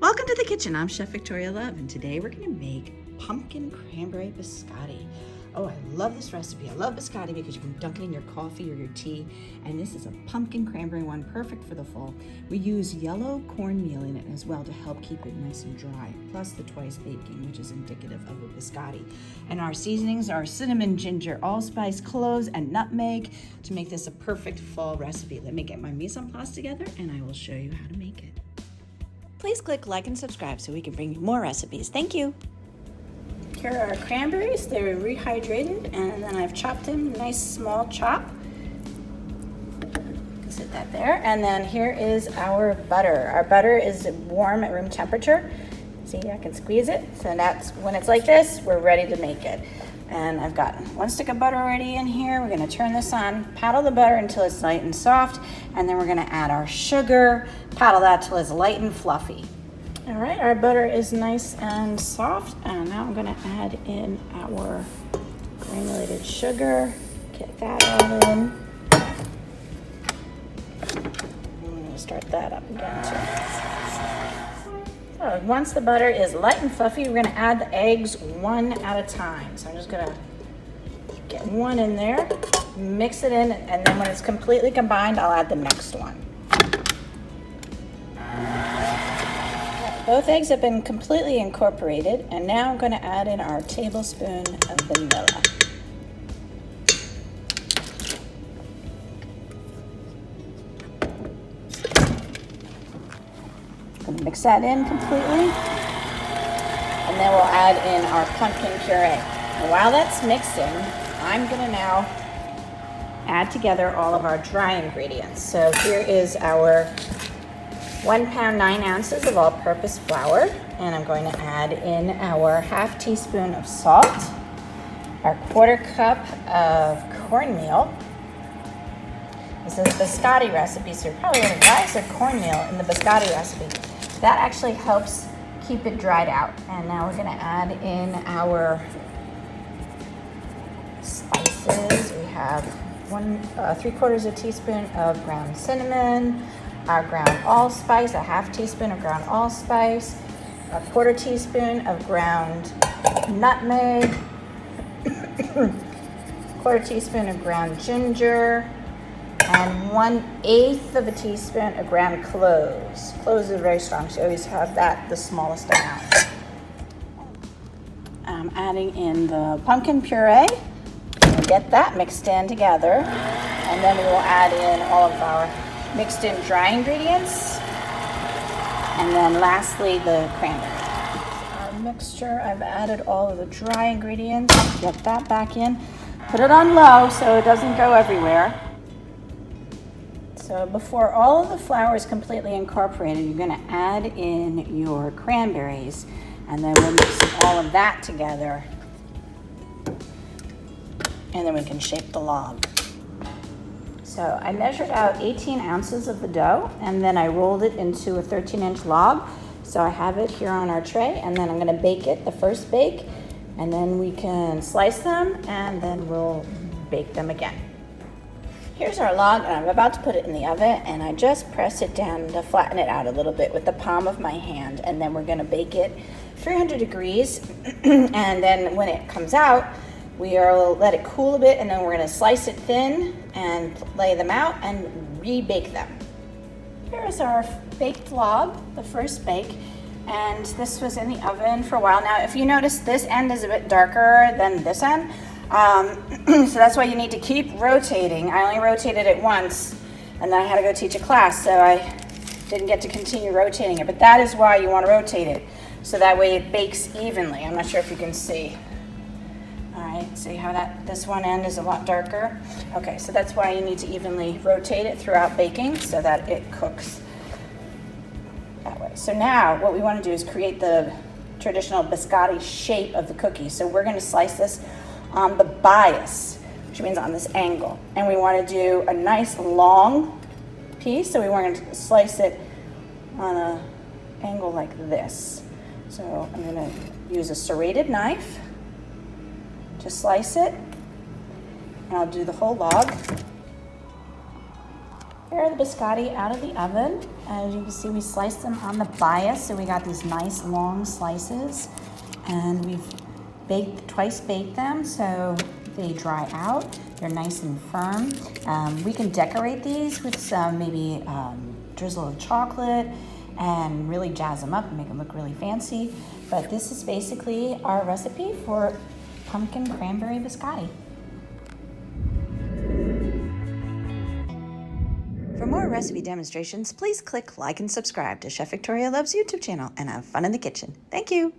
Welcome to the kitchen. I'm Chef Victoria Love, and today we're going to make pumpkin cranberry biscotti. Oh, I love this recipe. I love biscotti because you can dunk it in your coffee or your tea, and this is a pumpkin cranberry one, perfect for the fall. We use yellow cornmeal in it as well to help keep it nice and dry, plus the twice baking, which is indicative of a biscotti. And our seasonings are cinnamon, ginger, allspice, cloves, and nutmeg to make this a perfect fall recipe. Let me get my mise en place together, and I will show you how to make it. Please click like and subscribe so we can bring you more recipes. Thank you. Here are our cranberries. They're rehydrated, and then I've chopped them, nice small chop. Sit that there. And then here is our butter. Our butter is warm at room temperature. See, I can squeeze it. So that's when it's like this, we're ready to make it. And I've got one stick of butter already in here. We're gonna turn this on, paddle the butter until it's light and soft, and then we're gonna add our sugar, paddle that till it's light and fluffy. All right, our butter is nice and soft, and now I'm gonna add in our granulated sugar. Get that all in. I'm gonna start that up again too. So once the butter is light and fluffy, we're gonna add the eggs one at a time. So I'm just gonna get one in there, mix it in, and then when it's completely combined, I'll add the next one. Both eggs have been completely incorporated, and now I'm going to add in our tablespoon of vanilla. I'm going to mix that in completely, and then we'll add in our pumpkin puree. And while that's mixing, I'm going to now add together all of our dry ingredients. So here is our 1 pound 9 ounces of all-purpose flour, and I'm going to add in our ½ teaspoon of salt, our 1/4 cup of cornmeal. This is a biscotti recipe, so you're probably wondering, why is there cornmeal in the biscotti recipe? That actually helps keep it dried out. And now we're going to add in our spices. We have 3/4 teaspoon of ground cinnamon, our ground allspice, a ½ teaspoon of ground allspice, a 1/4 teaspoon of ground nutmeg, 1/4 teaspoon of ground ginger, and 1/8 teaspoon of ground cloves. Cloves are very strong, so you always have that the smallest amount. I'm adding in the pumpkin puree. We'll get that mixed in together, and then we will add in all of our mixed in dry ingredients, and then lastly the cranberry. Our mixture, I've added all of the dry ingredients. Get that back in. Put it on low so it doesn't go everywhere. So before all of the flour is completely incorporated, you're going to add in your cranberries, and then we'll mix all of that together, and then we can shape the log. So I measured out 18 ounces of the dough, and then I rolled it into a 13-inch log. So I have it here on our tray, and then I'm going to bake it, the first bake, and then we can slice them, and then we'll bake them again. Here's our log, and I'm about to put it in the oven, and I just press it down to flatten it out a little bit with the palm of my hand, and then we're going to bake it 300 degrees, and then when it comes out, we'll let it cool a bit, and then we're going to slice it thin and lay them out and re-bake them. Here is our baked log, the first bake, and this was in the oven for a while. Now, if you notice, this end is a bit darker than this end, so that's why you need to keep rotating. I only rotated it once, and then I had to go teach a class, so I didn't get to continue rotating it, but that is why you want to rotate it, so that way it bakes evenly. I'm not sure if you can see. See how this one end is a lot darker? Okay, so that's why you need to evenly rotate it throughout baking so that it cooks that way. So now what we want to do is create the traditional biscotti shape of the cookie. So we're going to slice this on the bias, which means on this angle. And we want to do a nice long piece, so we want to slice it on an angle like this. So I'm going to use a serrated knife to slice it, and I'll do the whole log. Here are the biscotti out of the oven. As you can see, we sliced them on the bias, so we got these nice long slices. And we've twice baked them, so they dry out. They're nice and firm. We can decorate these with some maybe drizzle of chocolate and really jazz them up and make them look really fancy. But this is basically our recipe for pumpkin cranberry biscotti. For more recipe demonstrations, please click like and subscribe to Chef Victoria Loves YouTube channel and have fun in the kitchen. Thank you.